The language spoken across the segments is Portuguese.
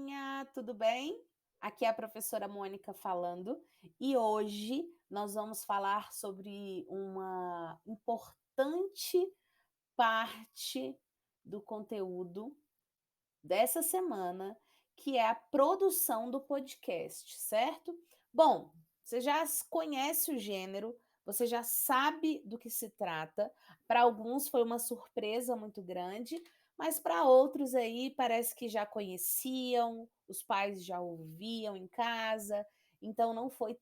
turminha, tudo bem? Aqui é a professora Mônica falando e hoje nós vamos falar sobre uma importante parte do conteúdo dessa semana, que é a produção do podcast, certo? Bom, você já conhece o gênero, você já sabe do que se trata. Para alguns foi uma surpresa muito grande, mas para outros aí parece que já conheciam, os pais já ouviam em casa, então não foi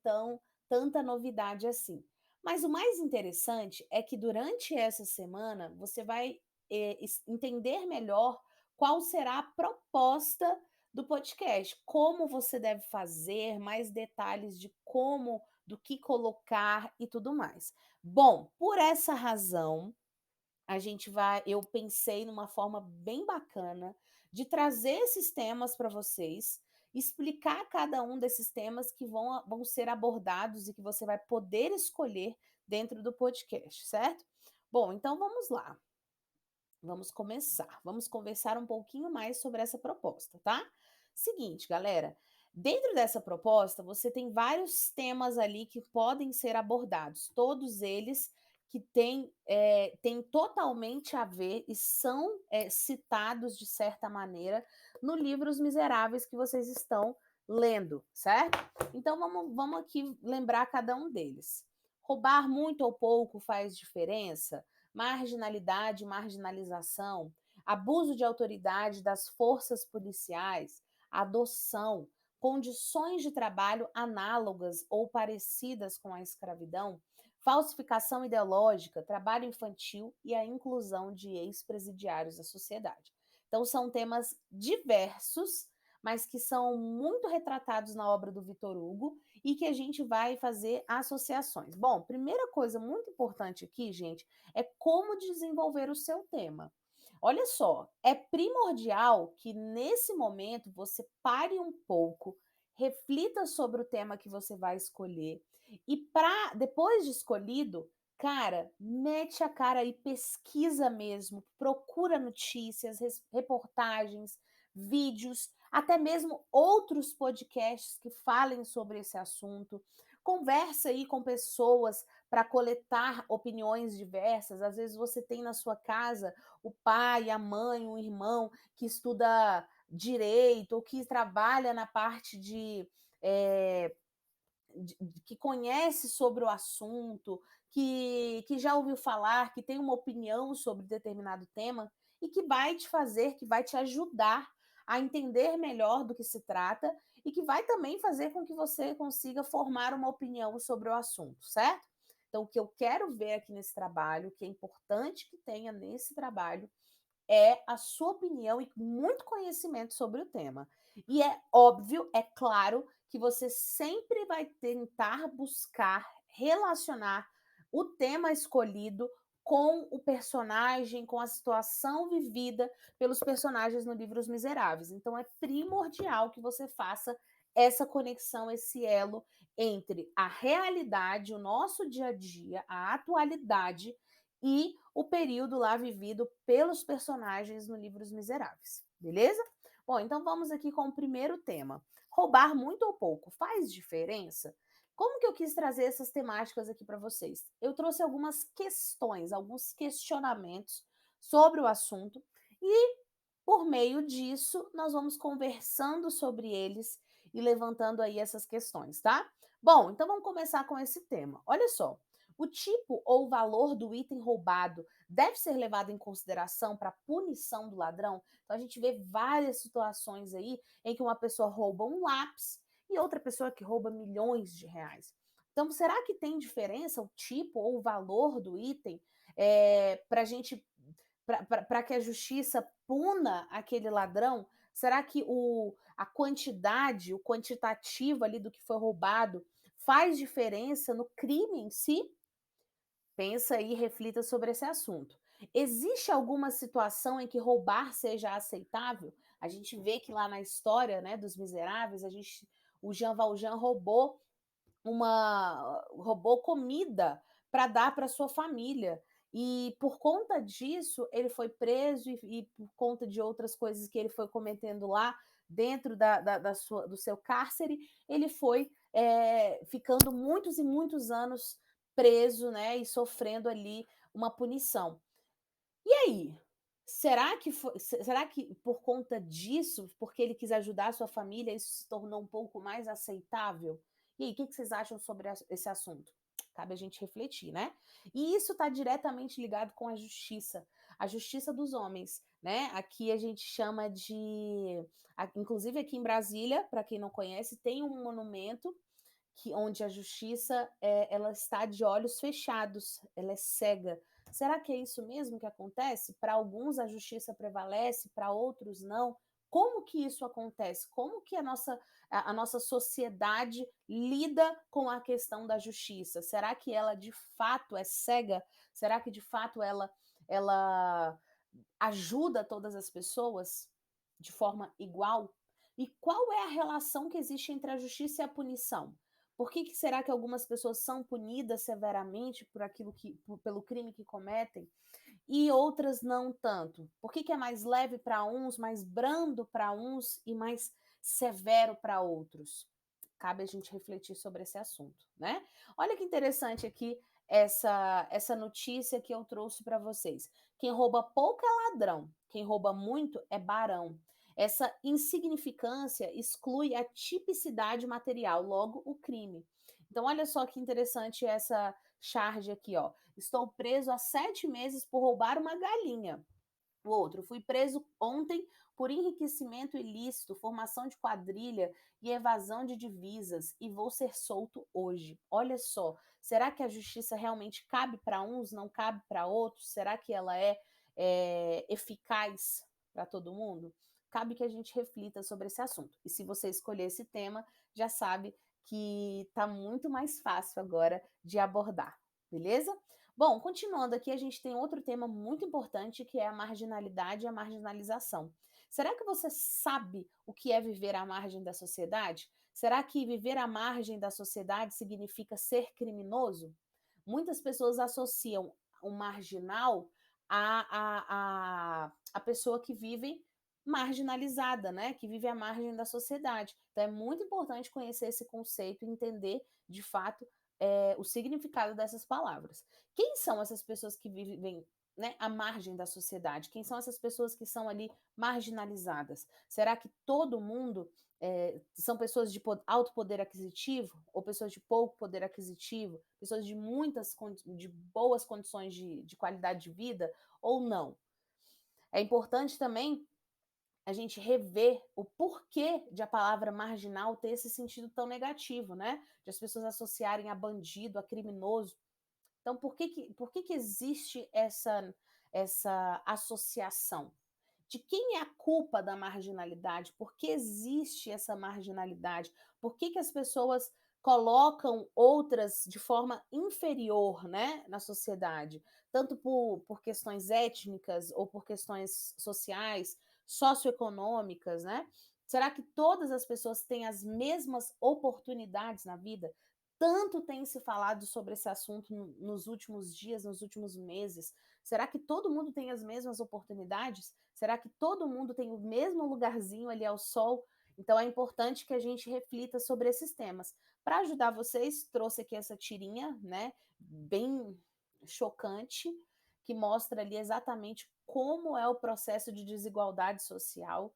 tanta novidade assim. Mas o mais interessante é que durante essa semana você vai entender melhor qual será a proposta do podcast, como você deve fazer, mais detalhes de como, do que colocar e tudo mais. Bom, por essa razão, eu pensei numa forma bem bacana de trazer esses temas para vocês, explicar cada um desses temas que vão ser abordados e que você vai poder escolher dentro do podcast, certo? Bom, então vamos lá. Vamos começar. Vamos conversar um pouquinho mais sobre essa proposta, tá? Seguinte, galera. Dentro dessa proposta, você tem vários temas ali que podem ser abordados, todos eles que têm totalmente a ver e são citados de certa maneira no livro Os Miseráveis que vocês estão lendo, certo? Então vamos aqui lembrar cada um deles. Roubar muito ou pouco faz diferença? Marginalidade, marginalização, abuso de autoridade das forças policiais, adoção, condições de trabalho análogas ou parecidas com a escravidão, falsificação ideológica, trabalho infantil e a inclusão de ex-presidiários da sociedade. Então, são temas diversos, mas que são muito retratados na obra do Vitor Hugo e que a gente vai fazer associações. Bom, primeira coisa muito importante aqui, gente, é como desenvolver o seu tema. Olha só, é primordial que nesse momento você pare um pouco, reflita sobre o tema que você vai escolher e depois de escolhido, cara, mete a cara e pesquisa mesmo, procura notícias, reportagens, vídeos, até mesmo outros podcasts que falem sobre esse assunto. Conversa aí com pessoas para coletar opiniões diversas. Às vezes você tem na sua casa o pai, a mãe, um irmão que estuda direito ou que trabalha na parte que conhece sobre o assunto, que já ouviu falar, que tem uma opinião sobre determinado tema e que vai te fazer, que vai te ajudar a entender melhor do que se trata e que vai também fazer com que você consiga formar uma opinião sobre o assunto, certo? Então, o que eu quero ver aqui nesse trabalho, o que é importante que tenha nesse trabalho, é a sua opinião e muito conhecimento sobre o tema. E é óbvio, é claro, que você sempre vai tentar buscar relacionar o tema escolhido com o personagem, com a situação vivida pelos personagens no livro Os Miseráveis. Então é primordial que você faça essa conexão, esse elo entre a realidade, o nosso dia a dia, a atualidade e o período lá vivido pelos personagens no livro Os Miseráveis, beleza? Bom, então vamos aqui com o primeiro tema. Roubar muito ou pouco faz diferença? Como que eu quis trazer essas temáticas aqui para vocês? Eu trouxe algumas questões, alguns questionamentos sobre o assunto e, por meio disso, nós vamos conversando sobre eles e levantando aí essas questões, tá? Bom, então vamos começar com esse tema. Olha só, o tipo ou valor do item roubado deve ser levado em consideração para a punição do ladrão? Então a gente vê várias situações aí em que uma pessoa rouba um lápis e outra pessoa que rouba milhões de reais. Então, será que tem diferença o tipo ou o valor do item para a gente para que a justiça puna aquele ladrão? Será que a quantidade, o quantitativo ali do que foi roubado faz diferença no crime em si? Pensa aí e reflita sobre esse assunto. Existe alguma situação em que roubar seja aceitável? A gente vê que lá na história, né, dos Miseráveis, o Jean Valjean roubou comida para dar para sua família. E por conta disso, ele foi preso e por conta de outras coisas que ele foi cometendo lá, dentro do seu cárcere, ele foi ficando muitos e muitos anos preso, né, e sofrendo ali uma punição. E aí? Será que por conta disso, porque ele quis ajudar a sua família, isso se tornou um pouco mais aceitável? E aí, o que vocês acham sobre esse assunto? Cabe a gente refletir, né? E isso está diretamente ligado com a justiça dos homens, né? Aqui a gente chama de. Inclusive aqui em Brasília, para quem não conhece, tem um monumento onde a justiça ela está de olhos fechados, ela é cega. Será que é isso mesmo que acontece? Para alguns a justiça prevalece, para outros não. Como que isso acontece? Como que a nossa sociedade lida com a questão da justiça? Será que ela de fato é cega? Será que de fato ela ajuda todas as pessoas de forma igual? E qual é a relação que existe entre a justiça e a punição? Por que será que algumas pessoas são punidas severamente pelo crime que cometem e outras não tanto? Por que é mais leve para uns, mais brando para uns e mais severo para outros? Cabe a gente refletir sobre esse assunto, né? Olha que interessante aqui essa notícia que eu trouxe para vocês. Quem rouba pouco é ladrão, quem rouba muito é barão. Essa insignificância exclui a tipicidade material, logo o crime. Então, olha só que interessante essa charge aqui, ó. Estou preso há 7 meses por roubar uma galinha. O outro, fui preso ontem por enriquecimento ilícito, formação de quadrilha e evasão de divisas e vou ser solto hoje. Olha só, será que a justiça realmente cabe para uns, não cabe para outros? Será que ela é eficaz para todo mundo? Cabe que a gente reflita sobre esse assunto. E se você escolher esse tema, já sabe que está muito mais fácil agora de abordar, beleza? Bom, continuando aqui, a gente tem outro tema muito importante que é a marginalidade e a marginalização. Será que você sabe o que é viver à margem da sociedade? Será que viver à margem da sociedade significa ser criminoso? Muitas pessoas associam o marginal a pessoa que vive marginalizada, né? Que vive à margem da sociedade. Então é muito importante conhecer esse conceito e entender, de fato, o significado dessas palavras. Quem são essas pessoas que vivem, né, à margem da sociedade? Quem são essas pessoas que são ali marginalizadas? Será que todo mundo são pessoas de alto poder aquisitivo ou pessoas de pouco poder aquisitivo? Pessoas de boas condições de qualidade de vida ou não? É importante também a gente rever o porquê de a palavra marginal ter esse sentido tão negativo, né? De as pessoas associarem a bandido, a criminoso. Então, por que existe essa associação? De quem é a culpa da marginalidade? Por que existe essa marginalidade? Por que as pessoas colocam outras de forma inferior, né, na sociedade? Tanto por questões étnicas ou por questões sociais, socioeconômicas, né? Será que todas as pessoas têm as mesmas oportunidades na vida? Tanto tem se falado sobre esse assunto nos últimos dias, nos últimos meses. Será que todo mundo tem as mesmas oportunidades? Será que todo mundo tem o mesmo lugarzinho ali ao sol? Então é importante que a gente reflita sobre esses temas. Para ajudar vocês, trouxe aqui essa tirinha, né, bem chocante, que mostra ali exatamente como é o processo de desigualdade social,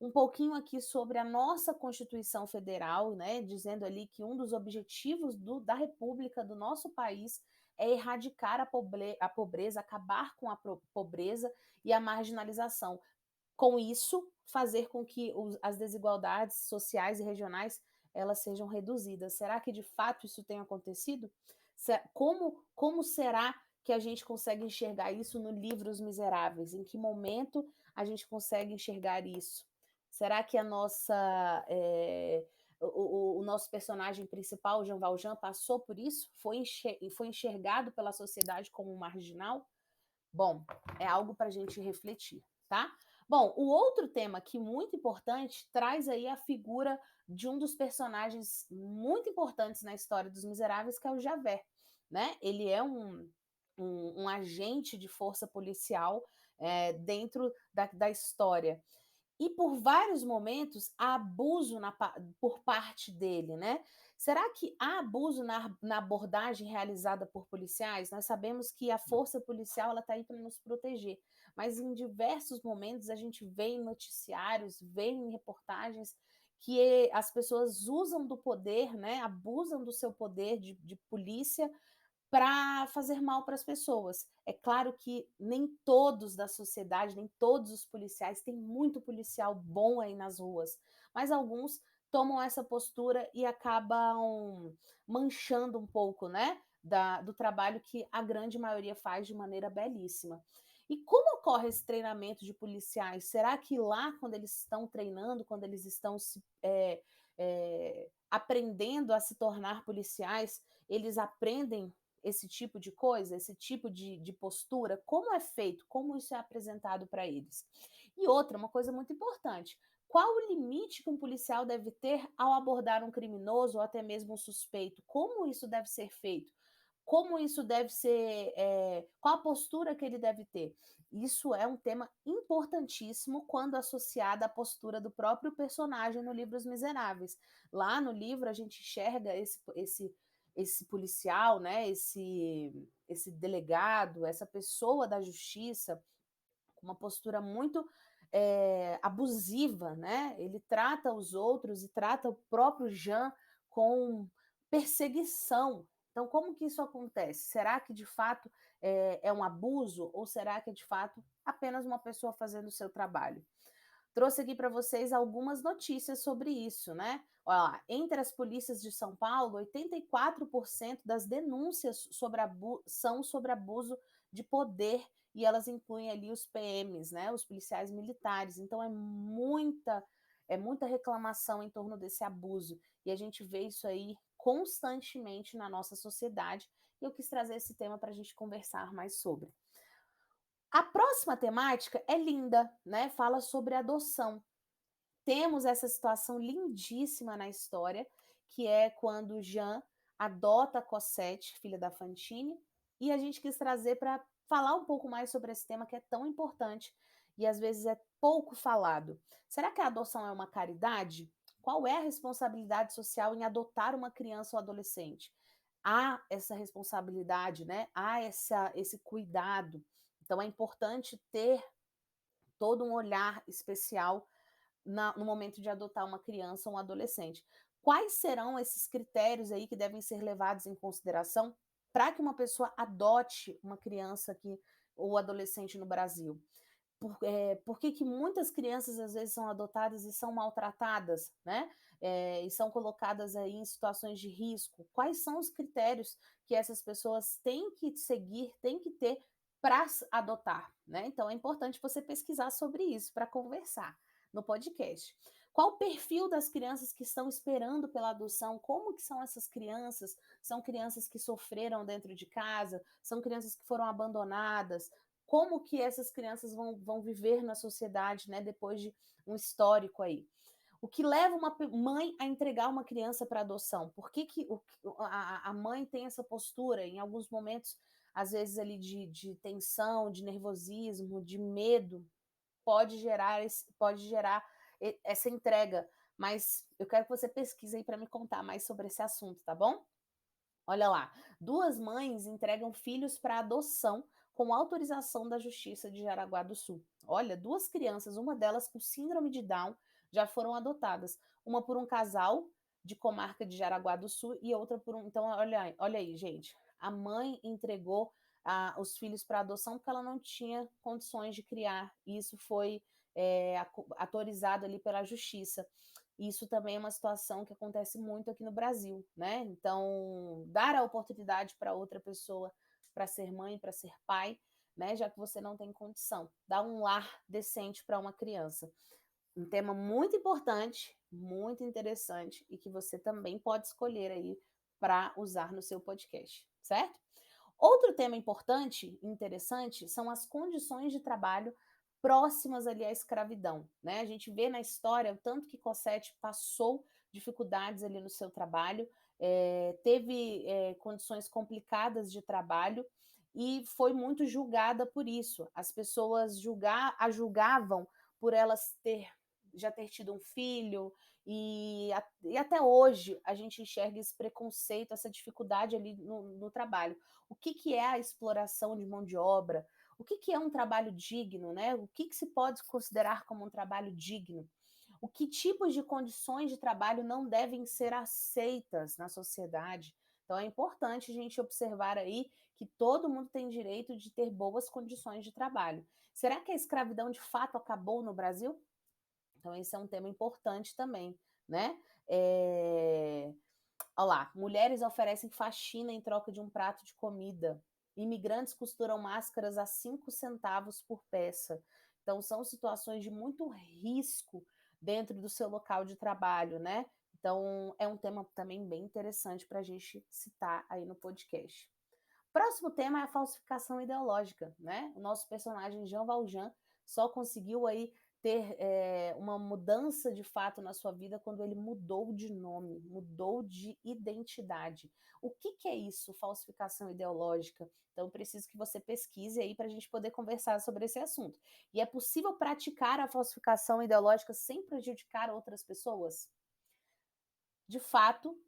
um pouquinho aqui sobre a nossa Constituição Federal, né, dizendo ali que um dos objetivos da República, do nosso país, é erradicar a pobreza, acabar com a pobreza e a marginalização. Com isso, fazer com que as desigualdades sociais e regionais elas sejam reduzidas. Será que de fato isso tem acontecido? Como será que a gente consegue enxergar isso no livro Os Miseráveis? Em que momento a gente consegue enxergar isso? Será que o nosso personagem principal, Jean Valjean, passou por isso? Foi enxergado pela sociedade como um marginal? Bom, é algo para a gente refletir, tá? Bom, o outro tema que muito importante traz aí a figura de um dos personagens muito importantes na história dos Miseráveis, que é o Javert, né? Ele é um agente de força policial dentro da história. e por vários momentos há abuso por parte dele, né? Será que há abuso na abordagem realizada por policiais? Nós sabemos que a força policial ela está aí para nos proteger, mas em diversos momentos a gente vê em noticiários, vê em reportagens que as pessoas usam do poder, né? Abusam do seu poder de polícia para fazer mal para as pessoas. É claro que nem todos da sociedade, nem todos os policiais, tem muito policial bom aí nas ruas, mas alguns tomam essa postura e acabam manchando um pouco, né, do trabalho que a grande maioria faz de maneira belíssima. E como ocorre esse treinamento de policiais? Será que lá, quando eles estão treinando, quando eles estão aprendendo a se tornar policiais, eles aprendem esse tipo de coisa, esse tipo de postura, como é feito, como isso é apresentado para eles. E outra, uma coisa muito importante, qual o limite que um policial deve ter ao abordar um criminoso ou até mesmo um suspeito? Como isso deve ser feito? Como isso deve ser, qual a postura que ele deve ter? Isso é um tema importantíssimo quando associado à postura do próprio personagem no livro Os Miseráveis. Lá no livro a gente enxerga esse policial, né, esse delegado, essa pessoa da justiça, com uma postura muito abusiva, né? Ele trata os outros e trata o próprio Jean com perseguição. Então, como que isso acontece? Será que de fato é um abuso ou será que é de fato apenas uma pessoa fazendo o seu trabalho? Trouxe aqui para vocês algumas notícias sobre isso, né? Olha lá, entre as polícias de São Paulo, 84% das denúncias são sobre abuso de poder e elas incluem ali os PMs, né? Os policiais militares. Então é muita reclamação em torno desse abuso e a gente vê isso aí constantemente na nossa sociedade. E eu quis trazer esse tema para a gente conversar mais sobre. A próxima temática é linda, né? Fala sobre adoção. Temos essa situação lindíssima na história, que é quando Jean adota a Cosette, filha da Fantine, e a gente quis trazer para falar um pouco mais sobre esse tema que é tão importante e às vezes é pouco falado. Será que a adoção é uma caridade? Qual é a responsabilidade social em adotar uma criança ou adolescente? Há essa responsabilidade, né? Há esse cuidado. Então é importante ter todo um olhar especial no momento de adotar uma criança ou um adolescente. Quais serão esses critérios aí que devem ser levados em consideração para que uma pessoa adote uma criança aqui ou adolescente no Brasil? Por que muitas crianças às vezes são adotadas e são maltratadas, né? E são colocadas aí em situações de risco. Quais são os critérios que essas pessoas têm que seguir, têm que ter para adotar, né? Então é importante você pesquisar sobre isso para conversar no podcast. Qual o perfil das crianças que estão esperando pela adoção? Como que são essas crianças? São crianças que sofreram dentro de casa? São crianças que foram abandonadas? Como que essas crianças vão viver na sociedade, né, depois de um histórico aí? O que leva uma mãe a entregar uma criança para adoção? Por que a mãe tem essa postura em alguns momentos, às vezes ali de tensão, de nervosismo, de medo, pode gerar essa entrega. Mas eu quero que você pesquise aí para me contar mais sobre esse assunto, tá bom? Olha lá, 2 mães entregam filhos para adoção com autorização da Justiça de Jaraguá do Sul. Olha, 2 crianças, uma delas com síndrome de Down, já foram adotadas. Uma por um casal de comarca de Jaraguá do Sul e outra por um. Então, olha aí, gente. A mãe entregou os filhos para adoção porque ela não tinha condições de criar. E isso foi autorizado ali pela Justiça. Isso também é uma situação que acontece muito aqui no Brasil, né? Então, dar a oportunidade para outra pessoa para ser mãe, para ser pai, né? Já que você não tem condição, dar um lar decente para uma criança. Um tema muito importante, muito interessante e que você também pode escolher aí para usar no seu podcast, certo? Outro tema importante e interessante são as condições de trabalho próximas ali à escravidão, né? A gente vê na história o tanto que Cosette passou dificuldades ali no seu trabalho, teve condições complicadas de trabalho e foi muito julgada por isso. As pessoas a julgavam por elas ter já ter tido um filho, e até hoje a gente enxerga esse preconceito, essa dificuldade ali no trabalho. O que é a exploração de mão de obra? O que é um trabalho digno, né? O que se pode considerar como um trabalho digno? O que tipos de condições de trabalho não devem ser aceitas na sociedade? Então é importante a gente observar aí que todo mundo tem direito de ter boas condições de trabalho. Será que a escravidão de fato acabou no Brasil? Então esse é um tema importante também, né? Olha lá, mulheres oferecem faxina em troca de um prato de comida. Imigrantes costuram máscaras a 5 centavos por peça. Então, são situações de muito risco dentro do seu local de trabalho, né? Então, é um tema também bem interessante para a gente citar aí no podcast. Próximo tema é a falsificação ideológica, né? O nosso personagem Jean Valjean só conseguiu aí ter uma mudança de fato na sua vida quando ele mudou de nome, mudou de identidade. O que é isso, falsificação ideológica? Então, preciso que você pesquise aí para a gente poder conversar sobre esse assunto. E é possível praticar a falsificação ideológica sem prejudicar outras pessoas? De fato,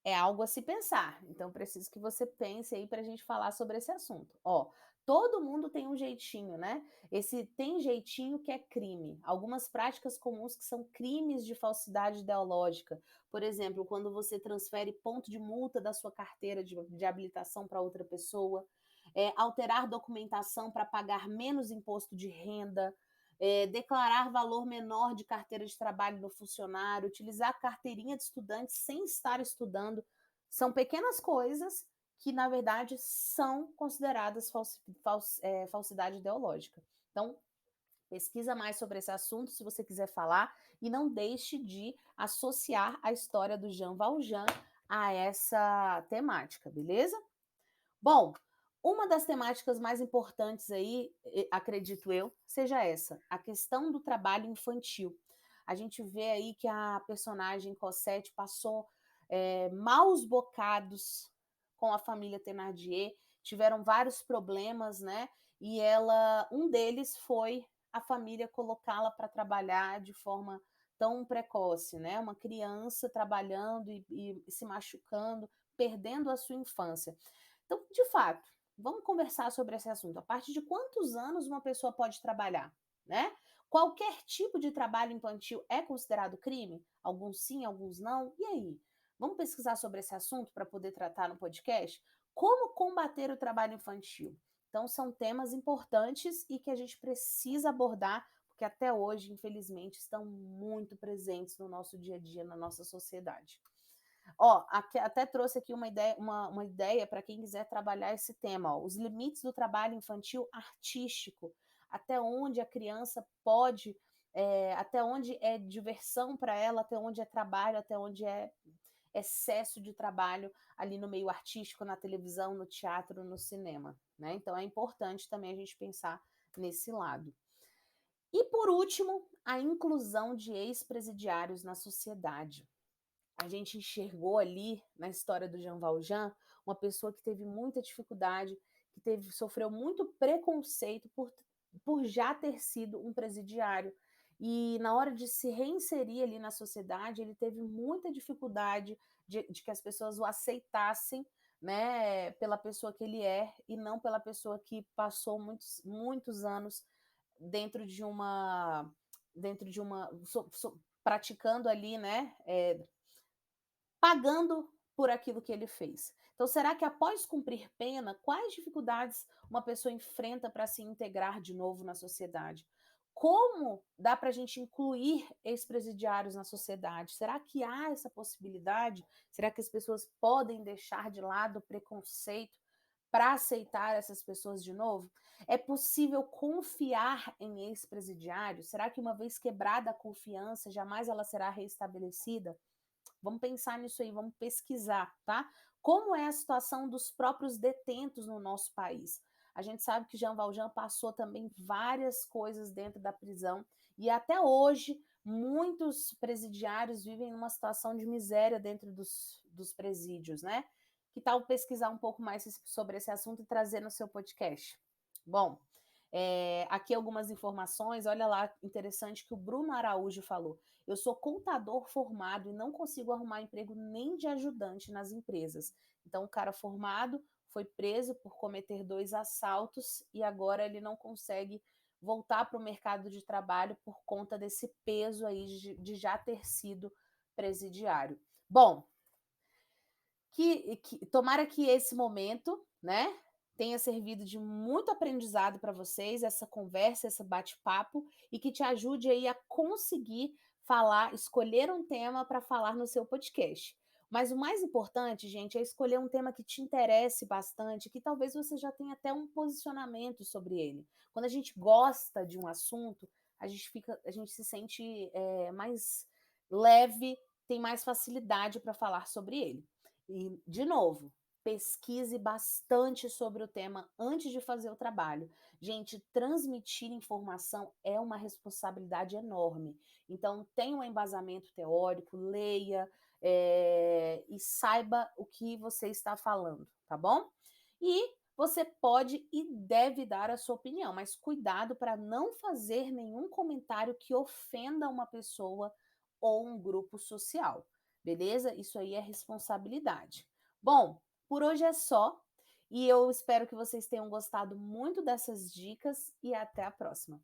é algo a se pensar. Então, preciso que você pense aí para a gente falar sobre esse assunto. Ó, todo mundo tem um jeitinho, né? Esse tem jeitinho que é crime. Algumas práticas comuns que são crimes de falsidade ideológica. Por exemplo, quando você transfere ponto de multa da sua carteira de habilitação para outra pessoa, alterar documentação para pagar menos imposto de renda, declarar valor menor de carteira de trabalho no funcionário, utilizar carteirinha de estudante sem estar estudando, são pequenas coisas que, na verdade, são consideradas falsidade ideológica. Então, pesquisa mais sobre esse assunto se você quiser falar e não deixe de associar a história do Jean Valjean a essa temática, beleza? Bom, uma das temáticas mais importantes aí, acredito eu, seja essa, a questão do trabalho infantil. A gente vê aí que a personagem Cosette passou maus bocados com a família Thénardier, tiveram vários problemas, né? E um deles foi a família colocá-la para trabalhar de forma tão precoce, né? Uma criança trabalhando e se machucando, perdendo a sua infância. Então, de fato, vamos conversar sobre esse assunto. A partir de quantos anos uma pessoa pode trabalhar, né? Qualquer tipo de trabalho infantil é considerado crime? Alguns sim, alguns não. E aí? Vamos pesquisar sobre esse assunto para poder tratar no podcast? Como combater o trabalho infantil? Então, são temas importantes e que a gente precisa abordar, porque até hoje, infelizmente, estão muito presentes no nosso dia a dia, na nossa sociedade. Ó, até trouxe aqui uma ideia para quem quiser trabalhar esse tema, ó, os limites do trabalho infantil artístico, até onde a criança pode, até onde é diversão para ela, até onde é trabalho, até onde é excesso de trabalho ali no meio artístico, na televisão, no teatro, no cinema, né? Então é importante também a gente pensar nesse lado. E por último, a inclusão de ex-presidiários na sociedade. A gente enxergou ali na história do Jean Valjean uma pessoa que teve muita dificuldade, sofreu muito preconceito por já ter sido um presidiário. E na hora de se reinserir ali na sociedade, ele teve muita dificuldade de que as pessoas o aceitassem, né, pela pessoa que ele é e não pela pessoa que passou muitos anos dentro de uma praticando ali, né, pagando por aquilo que ele fez. Então, será que após cumprir pena, quais dificuldades uma pessoa enfrenta para se integrar de novo na sociedade? Como dá para a gente incluir ex-presidiários na sociedade? Será que há essa possibilidade? Será que as pessoas podem deixar de lado o preconceito para aceitar essas pessoas de novo? É possível confiar em ex-presidiários? Será que uma vez quebrada a confiança, jamais ela será restabelecida? Vamos pensar nisso aí, vamos pesquisar, tá? Como é a situação dos próprios detentos no nosso país? A gente sabe que Jean Valjean passou também várias coisas dentro da prisão e até hoje muitos presidiários vivem numa situação de miséria dentro dos presídios, né? Que tal pesquisar um pouco mais sobre esse assunto e trazer no seu podcast? Bom, Aqui algumas informações, olha lá, interessante que o Bruno Araújo falou. Eu sou contador formado e não consigo arrumar emprego nem de ajudante nas empresas. Então, o cara formado foi preso por cometer 2 assaltos e agora ele não consegue voltar para o mercado de trabalho por conta desse peso aí de já ter sido presidiário. Bom, tomara que esse momento, né, tenha servido de muito aprendizado para vocês, essa conversa, esse bate-papo, e que te ajude aí a conseguir falar, escolher um tema para falar no seu podcast. Mas o mais importante, gente, é escolher um tema que te interesse bastante, que talvez você já tenha até um posicionamento sobre ele. Quando a gente gosta de um assunto, a gente se sente mais leve, tem mais facilidade para falar sobre ele. E, de novo, pesquise bastante sobre o tema antes de fazer o trabalho. Gente, transmitir informação é uma responsabilidade enorme. Então, tenha um embasamento teórico, leia e saiba o que você está falando, tá bom? E você pode e deve dar a sua opinião, mas cuidado para não fazer nenhum comentário que ofenda uma pessoa ou um grupo social, beleza? Isso aí é responsabilidade. Bom, por hoje é só e eu espero que vocês tenham gostado muito dessas dicas e até a próxima.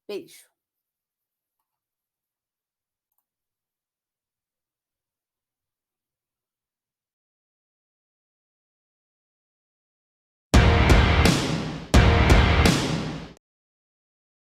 Beijo!